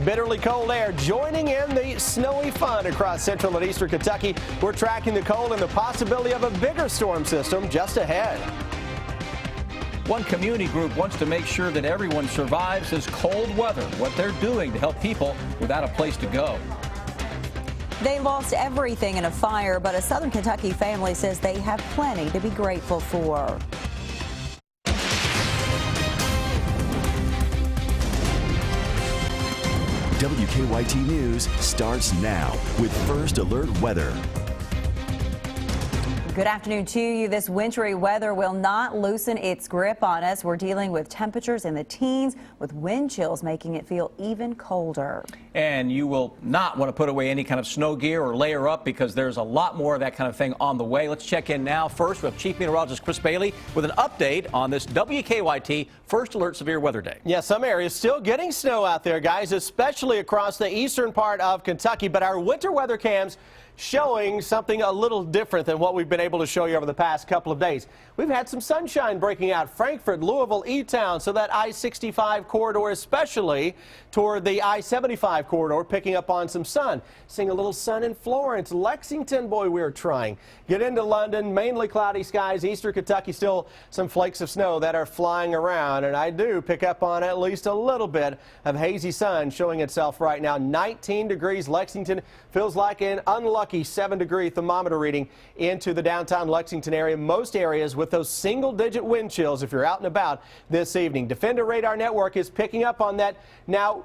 Bitterly cold air joining in the snowy fun across central and eastern Kentucky. We're tracking the cold and the possibility of a bigger storm system just ahead. One community group wants to make sure that everyone survives this cold weather. What they're doing to help people without a place to go. They lost everything in a fire, but a Southern Kentucky family says they have plenty to be grateful for. WKYT News starts now with First Alert Weather. Good afternoon to you. This wintry weather will not loosen its grip on us. We're dealing with temperatures in the teens with wind chills making it feel even colder. And you will not want to put away any kind of snow gear or layer up because there's a lot more of that kind of thing on the way. Let's check in now. First, we have Chief Meteorologist Chris Bailey with an update on this WKYT First Alert Severe Weather Day. Yeah, some areas still getting snow out there, guys, especially across the eastern part of Kentucky. But our winter weather cams showing something a little different than what we've been able to show you over the past couple of days. We've had some sunshine breaking out. Frankfort, Louisville, E-Town, so that I-65 corridor, especially toward the I-75 corridor, picking up on some sun. Seeing a little sun in Florence, Lexington, boy, we're trying. Get into London, mainly cloudy skies. Eastern Kentucky, still some flakes of snow that are flying around, and I do pick up on at least a little bit of hazy sun showing itself right now. 19 degrees, Lexington feels like an unlucky 7-degree thermometer reading into the downtown Lexington area. Most areas with those single-digit wind chills if you're out and about this evening. Defender Radar Network is picking up on that now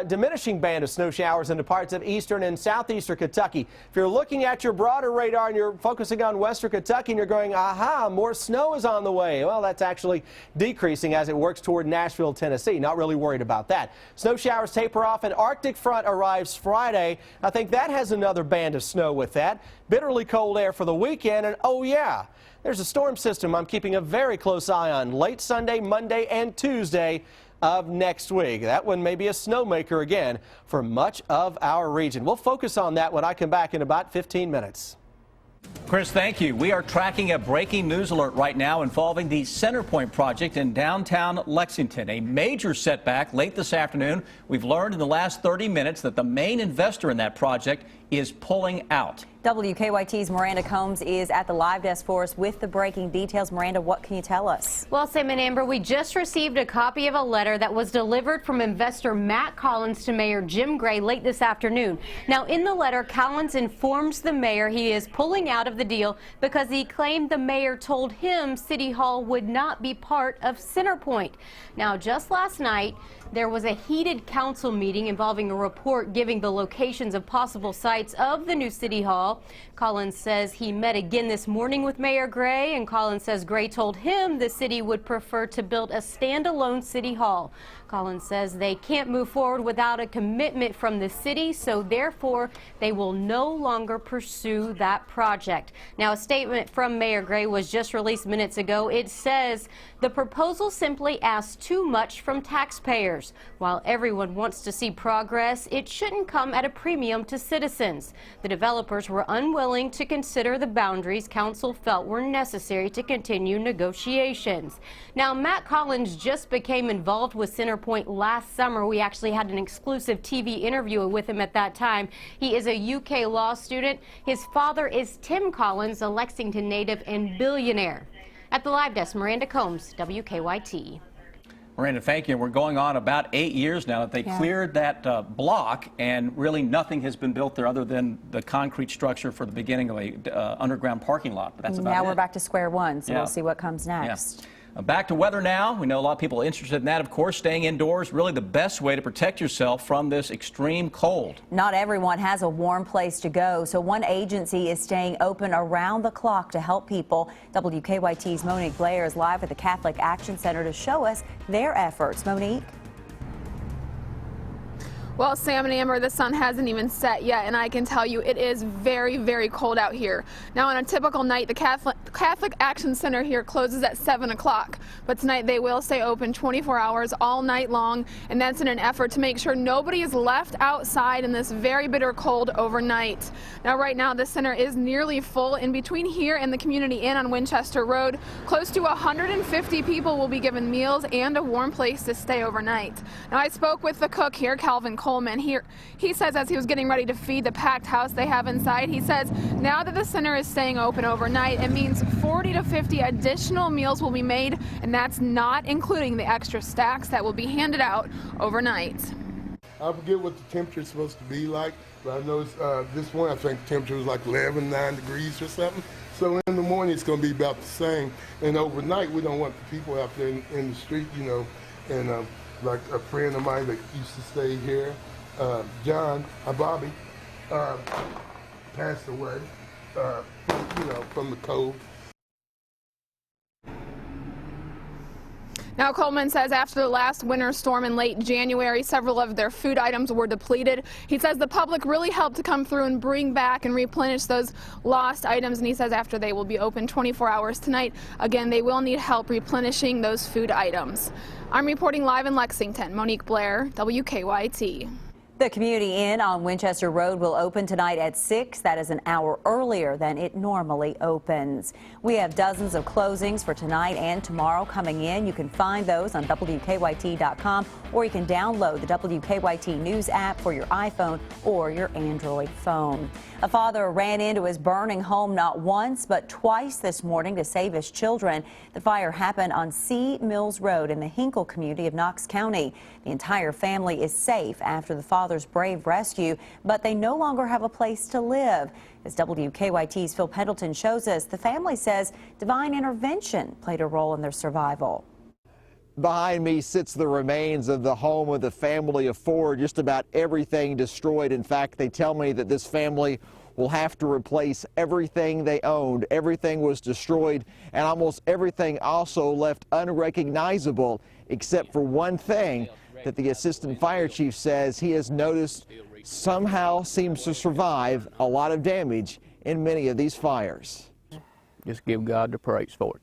diminishing band of snow showers into parts of eastern and southeastern Kentucky. If you're looking at your broader radar and you're focusing on western Kentucky and you're going, aha, more snow is on the way. Well, that's actually decreasing as it works toward Nashville, Tennessee. Not really worried about that. Snow showers taper off. An Arctic front arrives Friday. I think that has another band of snow with that. Bitterly cold air for the weekend, and oh yeah, there's a storm system I'm keeping a very close eye on late Sunday, Monday, and Tuesday of next week. That one may be a snowmaker again for much of our region. We'll focus on that when I come back in about 15 minutes. Chris, thank you. We are tracking a breaking news alert right now involving the Centerpoint project in downtown Lexington. A major setback late this afternoon. We've learned in the last 30 minutes that the main investor in that project is pulling out. WKYT's Miranda Combs is at the live desk for us with the breaking details. Miranda, what can you tell us? Well, Sam and Amber, we just received a copy of a letter that was delivered from investor Matt Collins to Mayor Jim Gray late this afternoon. Now, in the letter, Collins informs the mayor he is pulling out of the deal because he claimed the mayor told him City Hall would not be part of Centerpoint. Now, just last night, there was a heated council meeting involving a report giving the locations of possible sites of the new City Hall. Collins says he met again this morning with Mayor Gray, and Collins says Gray told him the city would prefer to build a standalone City Hall. Collins says they can't move forward without a commitment from the city, so therefore they will no longer pursue that project. Now, a statement from Mayor Gray was just released minutes ago. It says the proposal simply asks too much from taxpayers. While everyone wants to see progress, it shouldn't come at a premium to citizens. The developers were unwilling to consider the boundaries council felt were necessary to continue negotiations. Now, Matt Collins just became involved with Centerpoint last summer. We actually had an exclusive TV interview with him at that time. He is a UK law student. His father is Tim Collins, a Lexington native and billionaire. At the live desk, Miranda Combs, WKYT. Miranda, thank you. We're going on about 8 years now that they cleared that block, and really nothing has been built there other than the concrete structure for the beginning of a underground parking lot. But that's about it. Now we're back to square one, so we'll see what comes next. Back to weather now. We know a lot of people are interested in that. Of course, staying indoors, really the best way to protect yourself from this extreme cold. Not everyone has a warm place to go, so one agency is staying open around the clock to help people. WKYT's Monique Blair is live at the Catholic Action Center to show us their efforts. Monique? Well, Sam and Amber, the sun hasn't even set yet, and I can tell you it is very, very cold out here. Now, on a typical night, the Catholic Action Center here closes at 7 o'clock, but tonight they will stay open 24 hours all night long, and that's in an effort to make sure nobody is left outside in this very bitter cold overnight. Now, right now, the center is nearly full. In between here and the Community Inn on Winchester Road, close to 150 people will be given meals and a warm place to stay overnight. Now, I spoke with the cook here, Calvin Cole, Coleman. He says as he was getting ready to feed the packed house they have inside, he says now that the center is staying open overnight, it means 40 to 50 additional meals will be made, and that's not including the extra stacks that will be handed out overnight. I forget what the temperature is supposed to be like, but I noticed this one, I think the temperature was like 9 degrees or something. So in the morning it's going to be about the same, and overnight we don't want the people out there in the street, you know, and like a friend of mine that used to stay here, Bobby, passed away, you know, from the cold. Now, Coleman says after the last winter storm in late January, several of their food items were depleted. He says the public really helped to come through and bring back and replenish those lost items, and he says after they will be open 24 hours tonight, again, they will need help replenishing those food items. I'm reporting live in Lexington. Monique Blair, WKYT. The Community Inn on Winchester Road will open tonight at 6. That is an hour earlier than it normally opens. We have dozens of closings for tonight and tomorrow coming in. You can find those on WKYT.com, or you can download the WKYT News app for your iPhone or your Android phone. A father ran into his burning home not once but twice this morning to save his children. The fire happened on C. Mills Road in the Hinkle community of Knox County. The entire family is safe after the father's brave rescue, but they no longer have a place to live. As WKYT's Phil Pendleton shows us, the family says divine intervention played a role in their survival. Behind me sits the remains of the home of the family of 4, just about everything destroyed. In fact, they tell me that this family will have to replace everything they owned. Everything was destroyed, and almost everything also left unrecognizable, except for one thing that the assistant fire chief says he has noticed somehow seems to survive a lot of damage in many of these fires. Just give God the praise for it.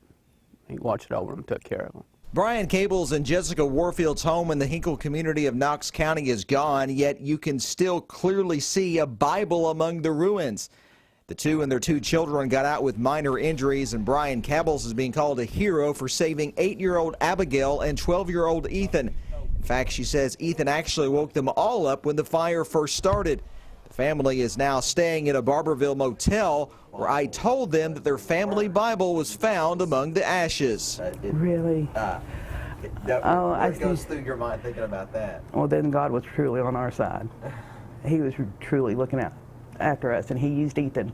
He watched over them, took care of them. Brian Cable's and Jessica Warfield's home in the Hinkle community of Knox County is gone, yet you can still clearly see a Bible among the ruins. The two and their 2 children got out with minor injuries, and Brian Cable's is being called a hero for saving 8-year-old Abigail and 12-year-old Ethan. In fact, she says Ethan actually woke them all up when the fire first started. The family is now staying at a Barberville motel where I told them that their family Bible was found among the ashes. Really? What goes through your mind thinking about that? Well, then God was truly on our side. He was truly looking out after us, and he used Ethan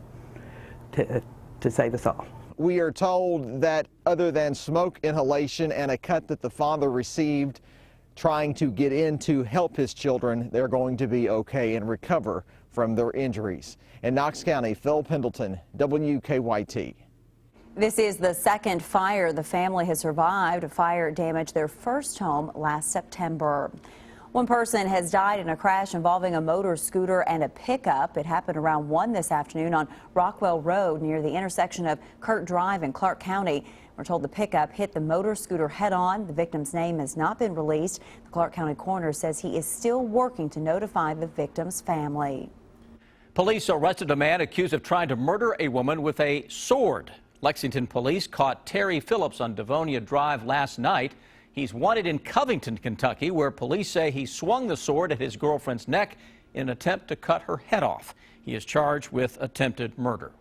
to save us all. We are told that other than smoke inhalation and a cut that the father received trying to get in to help his children, they're going to be okay and recover from their injuries. In Knox County, Phil Pendleton, WKYT. This is the second fire the family has survived. A fire damaged their first home last September. One person has died in a crash involving a motor scooter and a pickup. It happened around 1 this afternoon on Rockwell Road near the intersection of Kurt Drive in Clark County. We're told the pickup hit the motor scooter head-on. The victim's name has not been released. The Clark County coroner says he is still working to notify the victim's family. Police arrested a man accused of trying to murder a woman with a sword. Lexington police caught Terry Phillips on Devonia Drive last night. He's wanted in Covington, Kentucky, where police say he swung the sword at his girlfriend's neck in an attempt to cut her head off. He is charged with attempted murder.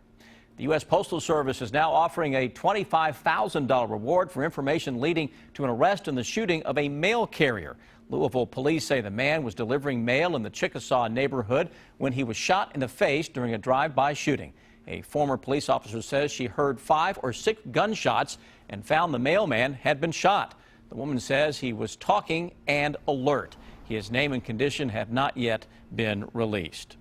The U.S. Postal Service is now offering a $25,000 reward for information leading to an arrest in the shooting of a mail carrier. Louisville police say the man was delivering mail in the Chickasaw neighborhood when he was shot in the face during a drive-by shooting. A former police officer says she heard 5 or 6 gunshots and found the mailman had been shot. The woman says he was talking and alert. His name and condition have not yet been released.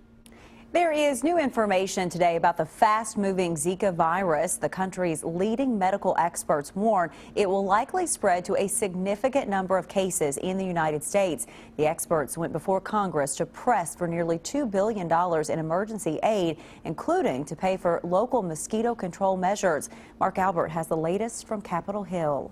There is new information today about the fast-moving Zika virus. The country's leading medical experts warn it will likely spread to a significant number of cases in the United States. The experts went before Congress to press for nearly $2 billion in emergency aid, including to pay for local mosquito control measures. Mark Albert has the latest from Capitol Hill.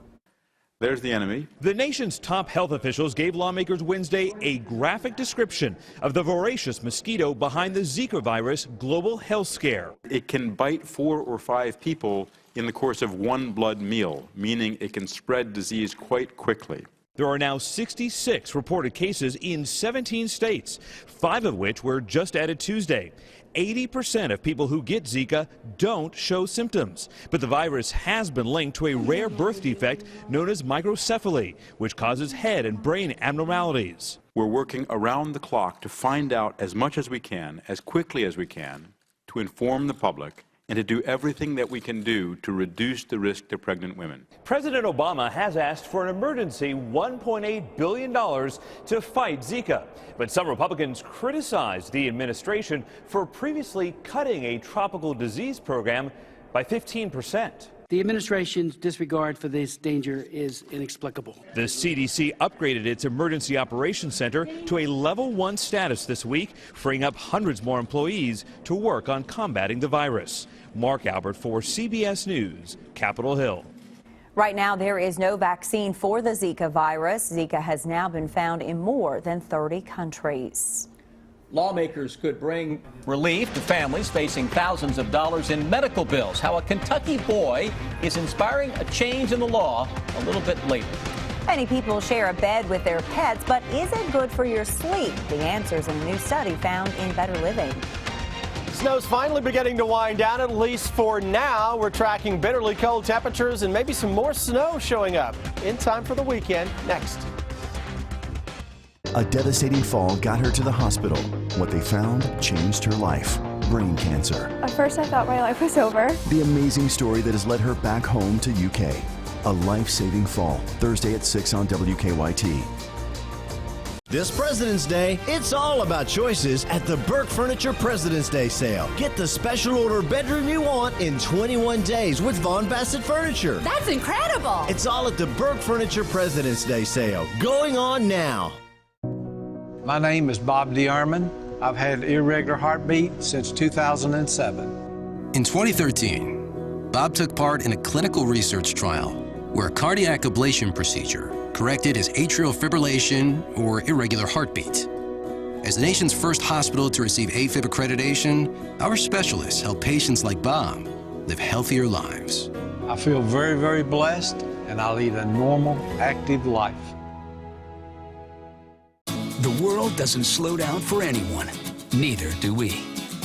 There's the enemy. The nation's top health officials gave lawmakers Wednesday a graphic description of the voracious mosquito behind the Zika virus global health scare. It can bite 4 or 5 people in the course of one blood meal, meaning it can spread disease quite quickly. There are now 66 reported cases in 17 states, 5 of which were just added Tuesday. 80% of people who get Zika don't show symptoms, but the virus has been linked to a rare birth defect known as microcephaly, which causes head and brain abnormalities. We're working around the clock to find out as much as we can, as quickly as we can, to inform the public and to do everything that we can do to reduce the risk to pregnant women. President Obama has asked for an emergency $1.8 billion to fight Zika. But some Republicans criticized the administration for previously cutting a tropical disease program by 15%. The administration's disregard for this danger is inexplicable. The CDC upgraded its Emergency Operations Center to a Level 1 status this week, freeing up hundreds more employees to work on combating the virus. Mark Albert for CBS News, Capitol Hill. Right now, there is no vaccine for the Zika virus. Zika has now been found in more than 30 countries. Lawmakers could bring relief to families facing thousands of dollars in medical bills. How a Kentucky boy is inspiring a change in the law a little bit later. Many people share a bed with their pets, but is it good for your sleep? The answers in a new study found in Better Living. Snow's finally beginning to wind down, at least for now. We're tracking bitterly cold temperatures and maybe some more snow showing up in time for the weekend. Next. A devastating fall got her to the hospital. What they found changed her life. Brain cancer. At first I thought my life was over. The amazing story that has led her back home to UK. A life-saving fall. Thursday at 6 on WKYT. This President's Day, it's all about choices at the Burke Furniture President's Day sale. Get the special order bedroom you want in 21 days with Von Bassett Furniture. That's incredible! It's all at the Burke Furniture President's Day sale, going on now. My name is Bob DeArmond. I've had irregular heartbeat since 2007. In 2013, Bob took part in a clinical research trial where a cardiac ablation procedure corrected his atrial fibrillation or irregular heartbeat. As the nation's first hospital to receive AFib accreditation, our specialists help patients like Bob live healthier lives. I feel very, very blessed, and I lead a normal, active life. The world doesn't slow down for anyone. Neither do we.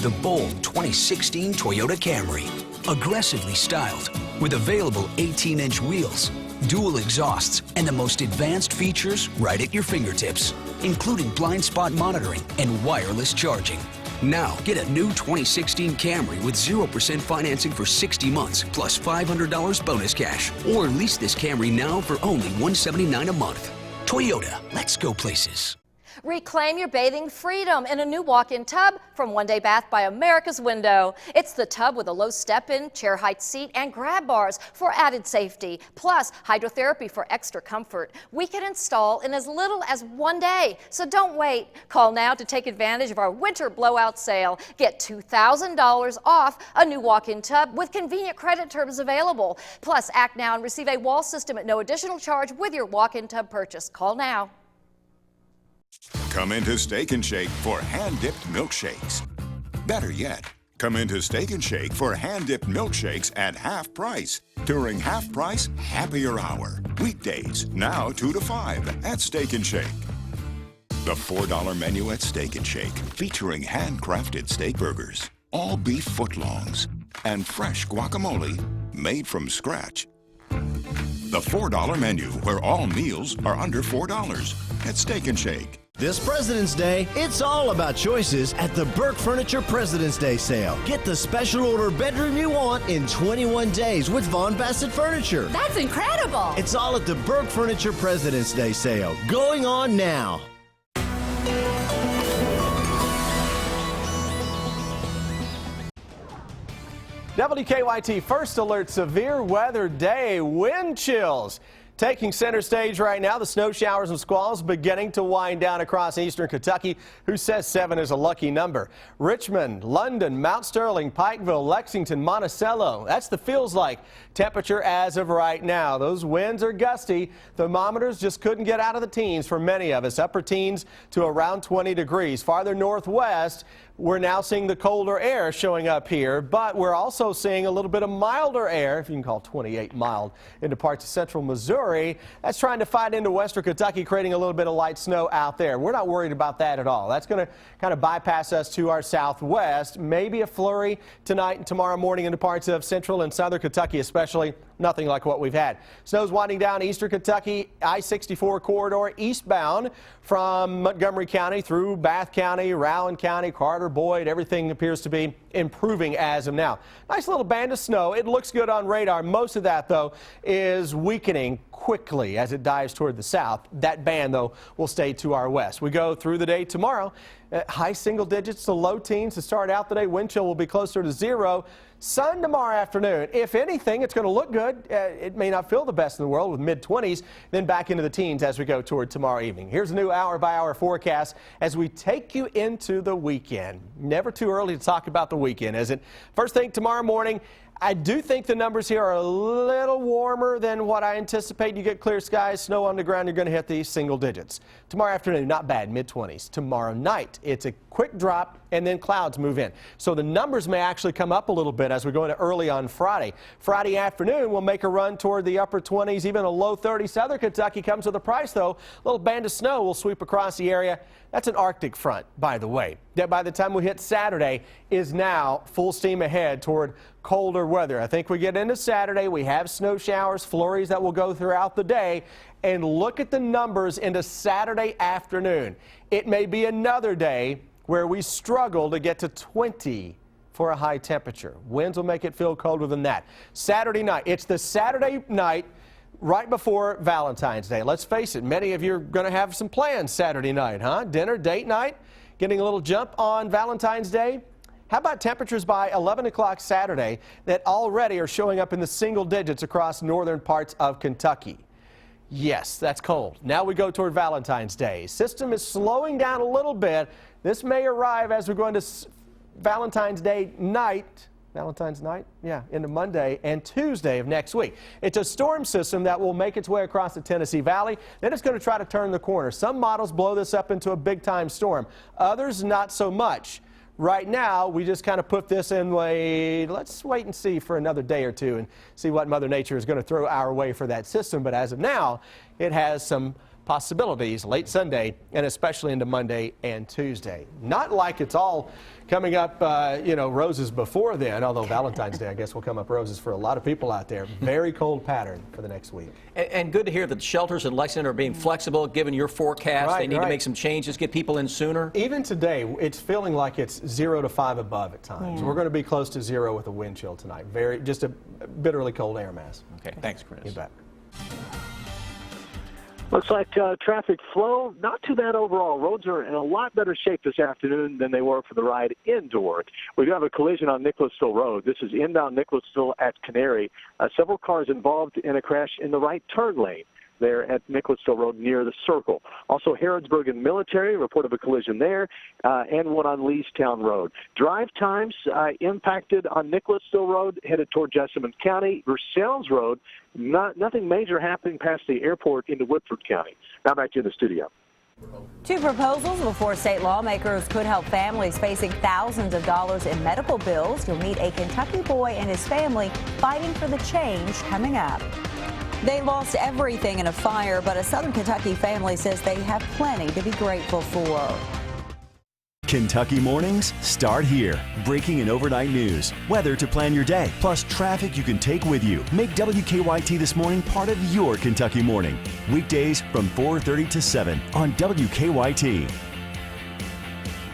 The bold 2016 Toyota Camry. Aggressively styled, with available 18-inch wheels, dual exhausts, and the most advanced features right at your fingertips, including blind spot monitoring and wireless charging. Now, get a new 2016 Camry with 0% financing for 60 months, plus $500 bonus cash. Or lease this Camry now for only $179 a month. Toyota, let's go places. Reclaim your bathing freedom in a new walk-in tub from One Day Bath by America's Window. It's the tub with a low step-in, chair height seat, and grab bars for added safety, plus hydrotherapy for extra comfort. We can install in as little as 1 day, so don't wait. Call now to take advantage of our winter blowout sale. Get $2,000 off a new walk-in tub with convenient credit terms available. Plus, act now and receive a wall system at no additional charge with your walk-in tub purchase. Call now. Come into Steak and Shake for hand-dipped milkshakes. Better yet, come into Steak and Shake for hand-dipped milkshakes at half price during Half Price Happier Hour. Weekdays, now 2 to 5 at Steak and Shake. The $4 menu at Steak and Shake, featuring handcrafted steak burgers, all beef footlongs, and fresh guacamole made from scratch. The $4 menu, where all meals are under $4 at Steak and Shake. This President's Day, it's all about choices at the Burke Furniture President's Day sale. Get the special order bedroom you want in 21 days with Von Bassett Furniture. That's incredible! It's all at the Burke Furniture President's Day sale, going on now. WKYT First Alert Severe Weather Day. Wind chills taking center stage right now. The snow showers and squalls beginning to wind down across eastern Kentucky. Who says 7 is a lucky number? Richmond, London, Mount Sterling, Pikeville, Lexington, Monticello. That's the feels like temperature as of right now. Those winds are gusty. Thermometers just couldn't get out of the teens for many of us. Upper teens to around 20 degrees. Farther northwest, we're now seeing the colder air showing up here, but we're also seeing a little bit of milder air, if you can call 28 mild, into parts of central Missouri. flurry that's trying to fight into western Kentucky, creating a little bit of light snow out there. We're not worried about that at all. That's going to kind of bypass us to our southwest. Maybe a flurry tonight and tomorrow morning into parts of central and southern Kentucky, especially. Nothing like what we've had. Snow's winding down eastern Kentucky, I-64 corridor eastbound from Montgomery County through Bath County, Rowan County, Carter, Boyd. Everything appears to be improving as of now. Nice little band of snow. It looks good on radar. Most of that, though, is weakening quickly as it dives toward the south. That band, though, will stay to our west. We go through the day tomorrow. High single digits to low teens to start out the day. Wind chill will be closer to 0. Sun tomorrow afternoon. If anything, it's going to look good. It may not feel the best in the world with mid-20s, then back into the teens as we go toward tomorrow evening. Here's a new hour-by-hour forecast as we take you into the weekend. Never too early to talk about the weekend, is it? First thing tomorrow morning, I do think the numbers here are a little warmer than what I anticipate. You get clear skies, snow on the ground, you're going to hit these single digits. Tomorrow afternoon, not bad, mid-20s. Tomorrow night, it's a quick drop and then clouds move in. So the numbers may actually come up a little bit as we go into early on Friday. Friday afternoon, we'll make a run toward the upper 20s, even a low 30s. Southern Kentucky comes with a price, though. A little band of snow will sweep across the area. That's an Arctic front, by the way, that by the time we hit Saturday is now full steam ahead toward colder weather. I think we get into Saturday, we have snow showers, flurries that will go throughout the day. And look at the numbers into Saturday afternoon. It may be another day where we struggle to get to 20 for a high temperature. Winds will make it feel colder than that. Saturday night, it's the Saturday night right before Valentine's Day. Let's face it, many of you are going to have some plans Saturday night, huh? Dinner, date night, getting a little jump on Valentine's Day. How about temperatures by 11 o'clock Saturday that already are showing up in the single digits across northern parts of Kentucky? Yes, that's cold. Now we go toward Valentine's Day. System is slowing down a little bit. This may arrive as we're going to Valentine's Day night. Valentine's night? Yeah, into Monday and Tuesday of next week. It's a storm system that will make its way across the Tennessee Valley. Then it's going to try to turn the corner. Some models blow this up into a big-time storm. Others, not so much. Right now, we just kind of put this in let's wait and see for another day or two and see what Mother Nature is going to throw our way for that system. But as of now, it has some possibilities late Sunday and especially into Monday and Tuesday. Not like it's all coming up, roses before then, although Valentine's Day, I guess, will come up roses for a lot of people out there. Very cold pattern for the next week. And good to hear that the shelters in Lexington are being flexible, given your forecast. They need to make some changes, get people in sooner. Even today, it's feeling like it's 0 to 5 above at times. We're going to be close to 0 with a wind chill tonight. Just a bitterly cold air mass. Okay, thanks, Chris. You bet. Looks like traffic flow, not too bad overall. Roads are in a lot better shape this afternoon than they were for the ride indoor. We do have a collision on Nicholasville Road. This is inbound Nicholasville at Canary. Several cars involved in a crash in the right turn lane there at Nicholasville Road near the Circle. Also, Harrodsburg and Military, report of a collision there, and one on Leestown Road. Drive times impacted on Nicholasville Road, headed toward Jessamine County. Versailles Road, nothing major happening past the airport into Woodford County. Now back to the studio. Two proposals before state lawmakers could help families facing thousands of dollars in medical bills. You'll meet a Kentucky boy and his family fighting for the change coming up. They lost everything in a fire, but a Southern Kentucky family says they have plenty to be grateful for. Kentucky mornings start here. Breaking and overnight news, weather to plan your day, plus traffic you can take with you. Make WKYT This Morning part of your Kentucky morning. Weekdays from 4:30 to 7 on WKYT.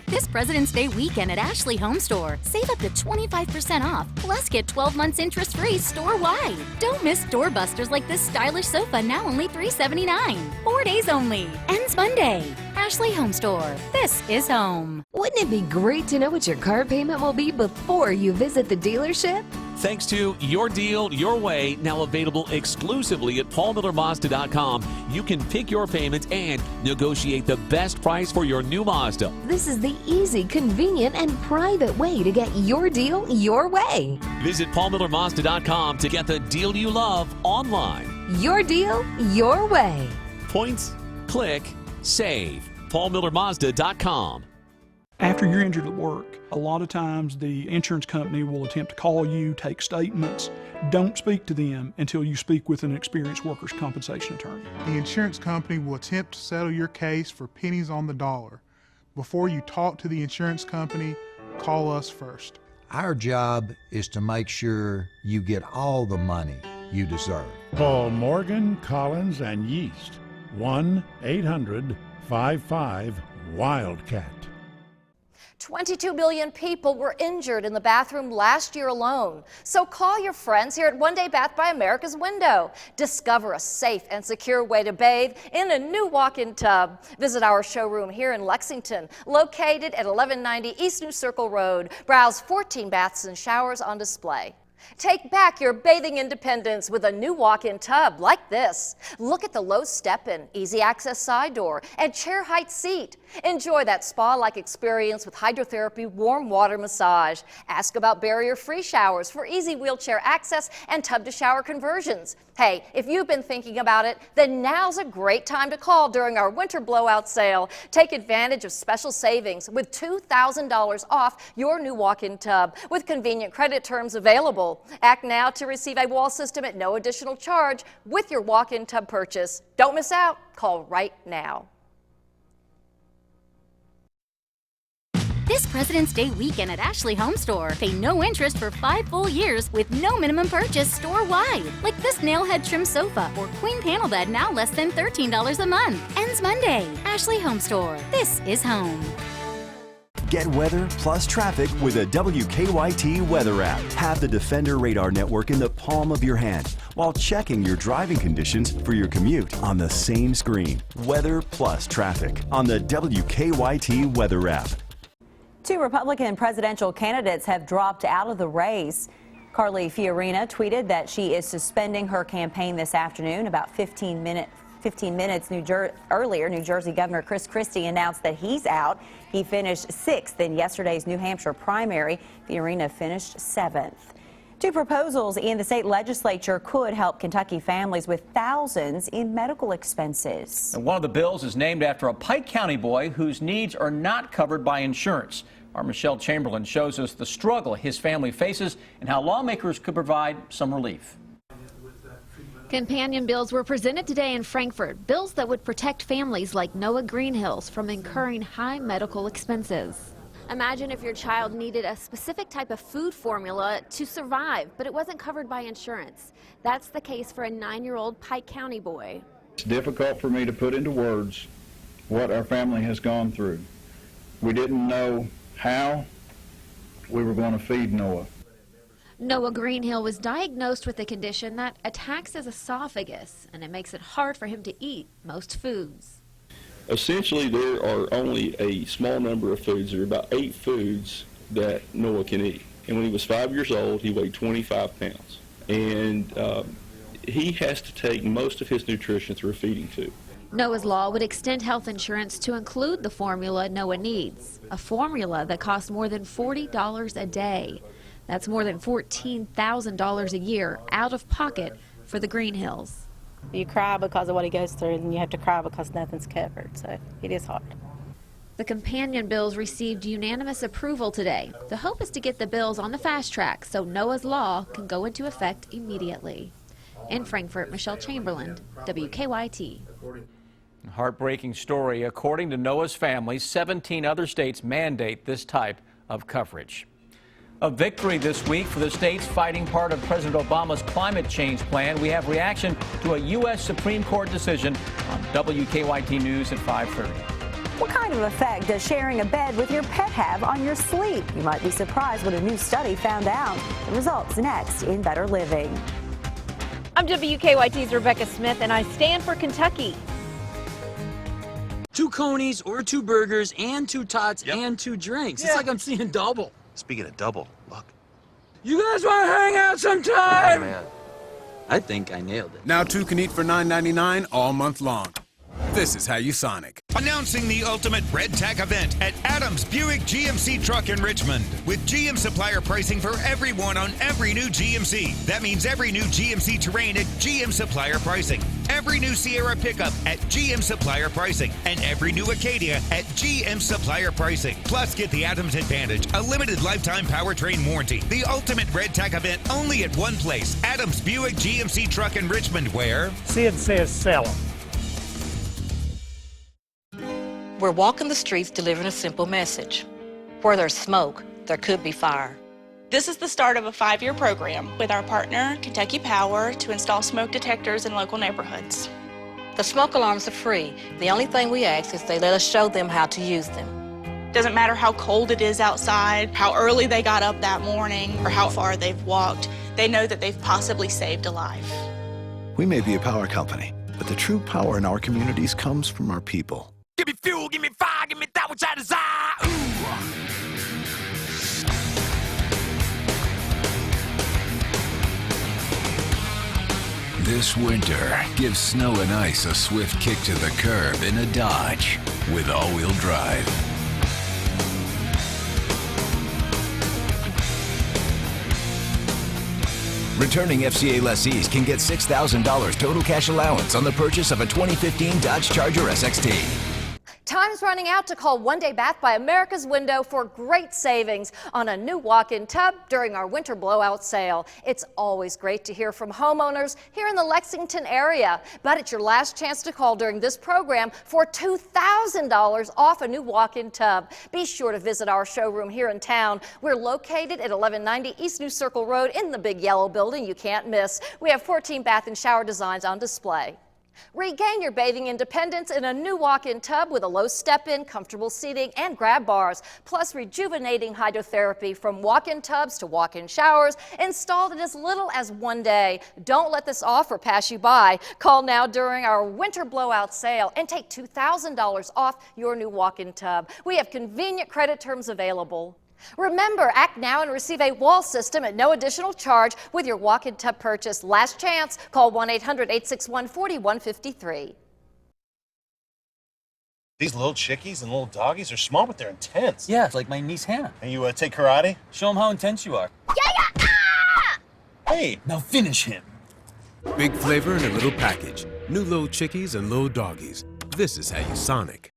This President's Day weekend at Ashley Home Store, save up to 25% off, plus get 12 months interest-free store-wide. Don't miss doorbusters like this stylish sofa, now only $379. 4 days only. Ends Monday. Ashley Home Store. This is home. Wouldn't it be great to know what your car payment will be before you visit the dealership? Thanks to Your Deal, Your Way, now available exclusively at paulmillermazda.com, you can pick your payments and negotiate the best price for your new Mazda. This is the easy, convenient, and private way to get your deal your way. Visit paulmillermazda.com to get the deal you love online. Your deal, your way. Points, click, save. paulmillermazda.com. After you're injured at work, a lot of times the insurance company will attempt to call you, take statements. Don't speak to them until you speak with an experienced workers' compensation attorney. The insurance company will attempt to settle your case for pennies on the dollar. Before you talk to the insurance company, call us first. Our job is to make sure you get all the money you deserve. Call Morgan, Collins, and Yeast. 1-800-55-WILDCAT. 22 million people were injured in the bathroom last year alone. So call your friends here at One Day Bath by America's Window. Discover a safe and secure way to bathe in a new walk-in tub. Visit our showroom here in Lexington, located at 1190 East New Circle Road. Browse 14 baths and showers on display. Take back your bathing independence with a new walk-in tub like this. Look at the low step-in, easy access side door, and chair height seat. Enjoy that spa-like experience with hydrotherapy warm water massage. Ask about barrier-free showers for easy wheelchair access and tub-to-shower conversions. Hey, if you've been thinking about it, then now's a great time to call during our winter blowout sale. Take advantage of special savings with $2,000 off your new walk-in tub with convenient credit terms available. Act now to receive a wall system at no additional charge with your walk-in tub purchase. Don't miss out. Call right now. This President's Day weekend at Ashley Home Store. Pay no interest for 5 full years with no minimum purchase store-wide. Like this nail-head trim sofa or queen panel bed, now less than $13 a month. Ends Monday. Ashley Home Store. This is home. Get weather plus traffic with a WKYT weather app. Have the Defender radar network in the palm of your hand while checking your driving conditions for your commute on the same screen. Weather plus traffic on the WKYT weather app. 2 Republican presidential candidates have dropped out of the race. Carly Fiorina tweeted that she is suspending her campaign this afternoon. About 15 minutes earlier, New Jersey Governor Chris Christie announced that he's out. He finished 6th in yesterday's New Hampshire primary. Fiorina finished 7th. 2 proposals in the state legislature could help Kentucky families with thousands in medical expenses. And one of the bills is named after a Pike County boy whose needs are not covered by insurance. Our Michelle Chamberlain shows us the struggle his family faces and how lawmakers could provide some relief. Companion bills were presented today in Frankfort, bills that would protect families like Noah Greenhills from incurring high medical expenses. Imagine if your child needed a specific type of food formula to survive, but it wasn't covered by insurance. That's the case for a 9-year-old Pike County boy. It's difficult for me to put into words what our family has gone through. We didn't know how we were going to feed Noah. Noah Greenhill was diagnosed with a condition that attacks his esophagus, and it makes it hard for him to eat most foods. Essentially, there are only a small number of foods. There are about 8 foods that Noah can eat. And when he was 5 years old, he weighed 25 pounds. And he has to take most of his nutrition through a feeding tube. Noah's Law would extend health insurance to include the formula Noah needs, a formula that costs more than $40 a day. That's more than $14,000 a year out of pocket for the Greenhills. You cry because of what he goes through, and you have to cry because nothing's covered, so it is hard. The companion bills received unanimous approval today. The hope is to get the bills on the fast track so Noah's Law can go into effect immediately. In Frankfort, Michelle Chamberlain, WKYT. Heartbreaking story. According to Noah's family, 17 other states mandate this type of coverage. A victory this week for the states fighting part of President Obama's climate change plan. We have reaction to a U.S. Supreme Court decision on WKYT News at 5:30. What kind of effect does sharing a bed with your pet have on your sleep? You might be surprised what a new study found out. The results next in Better Living. I'm WKYT's Rebecca Smith, and I stand for Kentucky. 2 conies or 2 burgers and 2 tots and 2 drinks. It's like I'm seeing double. Speaking of double, look. You guys want to hang out sometime? Man. I think I nailed it. Now 2 can eat for $9.99 all month long. This is how you Sonic. Announcing the ultimate red tag event at Adams Buick GMC Truck in Richmond. With GM supplier pricing for everyone on every new GMC. That means every new GMC Terrain at GM supplier pricing. Every new Sierra pickup at GM supplier pricing. And every new Acadia at GM supplier pricing. Plus, get the Adams Advantage, a limited lifetime powertrain warranty. The ultimate red tag event only at one place. Adams Buick GMC Truck in Richmond, where Sid says sell 'em. We're walking the streets delivering a simple message. Where there's smoke, there could be fire. This is the start of a 5-year program with our partner, Kentucky Power, to install smoke detectors in local neighborhoods. The smoke alarms are free. The only thing we ask is they let us show them how to use them. Doesn't matter how cold it is outside, how early they got up that morning, or how far they've walked, they know that they've possibly saved a life. We may be a power company, but the true power in our communities comes from our people. Give me fuel, give me fire, give me that which I desire. Ooh. This winter, give snow and ice a swift kick to the curb in a Dodge with all-wheel drive. Returning FCA lessees can get $6,000 total cash allowance on the purchase of a 2015 Dodge Charger SXT. Time's running out to call One Day Bath by America's Window for great savings on a new walk-in tub during our winter blowout sale. It's always great to hear from homeowners here in the Lexington area, but it's your last chance to call during this program for $2,000 off a new walk-in tub. Be sure to visit our showroom here in town. We're located at 1190 East New Circle Road in the big yellow building you can't miss. We have 14 bath and shower designs on display. Regain your bathing independence in a new walk-in tub with a low step-in, comfortable seating, and grab bars, plus rejuvenating hydrotherapy from walk-in tubs to walk-in showers, installed in as little as 1 day. Don't let this offer pass you by. Call now during our winter blowout sale and take $2,000 off your new walk-in tub. We have convenient credit terms available. Remember, act now and receive a wall system at no additional charge with your walk-in tub purchase. Last chance. Call 1-800-861-4153. These little chickies and little doggies are small, but they're intense. Yeah, it's like my niece Hannah. And you take karate? Show them how intense you are. Hey, now finish him. Big flavor in a little package. New little chickies and little doggies. This is how you Sonic.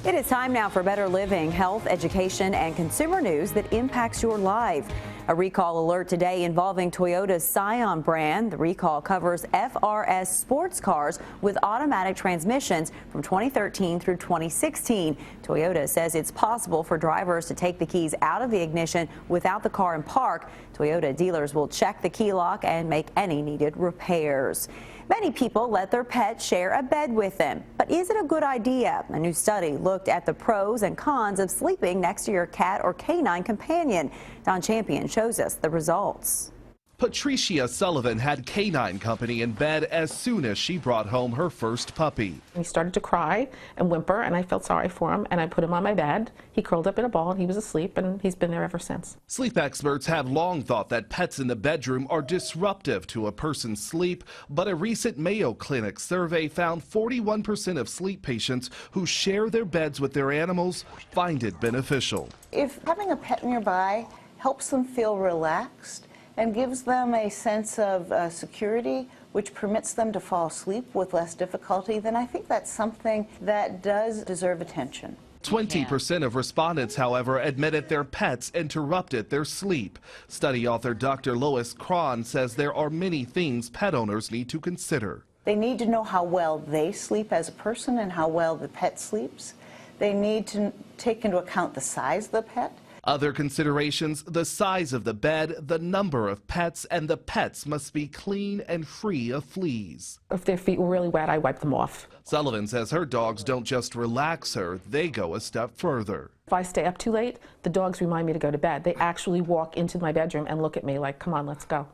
It is time now for better living, health, education, and consumer news that impacts your life. A recall alert today involving Toyota's Scion brand. The recall covers FRS sports cars with automatic transmissions from 2013 through 2016. Toyota says it's possible for drivers to take the keys out of the ignition without the car in park. Toyota dealers will check the key lock and make any needed repairs. Many people let their pets share a bed with them, but is it a good idea? A new study looked at the pros and cons of sleeping next to your cat or canine companion. Don Champion shows us the results. Patricia Sullivan had canine company in bed as soon as she brought home her first puppy. He started to cry and whimper, and I felt sorry for him, and I put him on my bed. He curled up in a ball, and he was asleep, and he's been there ever since. Sleep experts have long thought that pets in the bedroom are disruptive to a person's sleep, but a recent Mayo Clinic survey found 41% of sleep patients who share their beds with their animals find it beneficial. If having a pet nearby helps them feel relaxed and gives them a sense of security, which permits them to fall asleep with less difficulty, then I think that's something that does deserve attention. 20% of respondents, however, admitted their pets interrupted their sleep. Study author Dr. Lois Cron says there are many things pet owners need to consider. They need to know how well they sleep as a person and how well the pet sleeps. They need to take into account the size of the pet. Other considerations: the size of the bed, the number of pets, and the pets must be clean and free of fleas. If their feet were really wet, I wipe them off. Sullivan says her dogs don't just relax her, they go a step further. If I stay up too late, the dogs remind me to go to bed. They actually walk into my bedroom and look at me like, come on, let's go.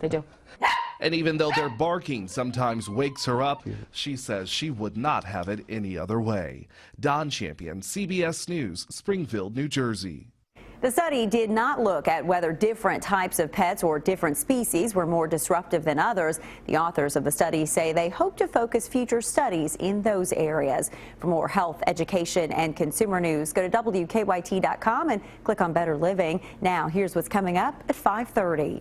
They do. And even though their barking sometimes wakes her up, she says she would not have it any other way. Don Champion, CBS News, Springfield, New Jersey. The study did not look at whether different types of pets or different species were more disruptive than others. The authors of the study say they hope to focus future studies in those areas. For more health, education, and consumer news, go to WKYT.com and click on Better Living. Now, here's what's coming up at 5:30.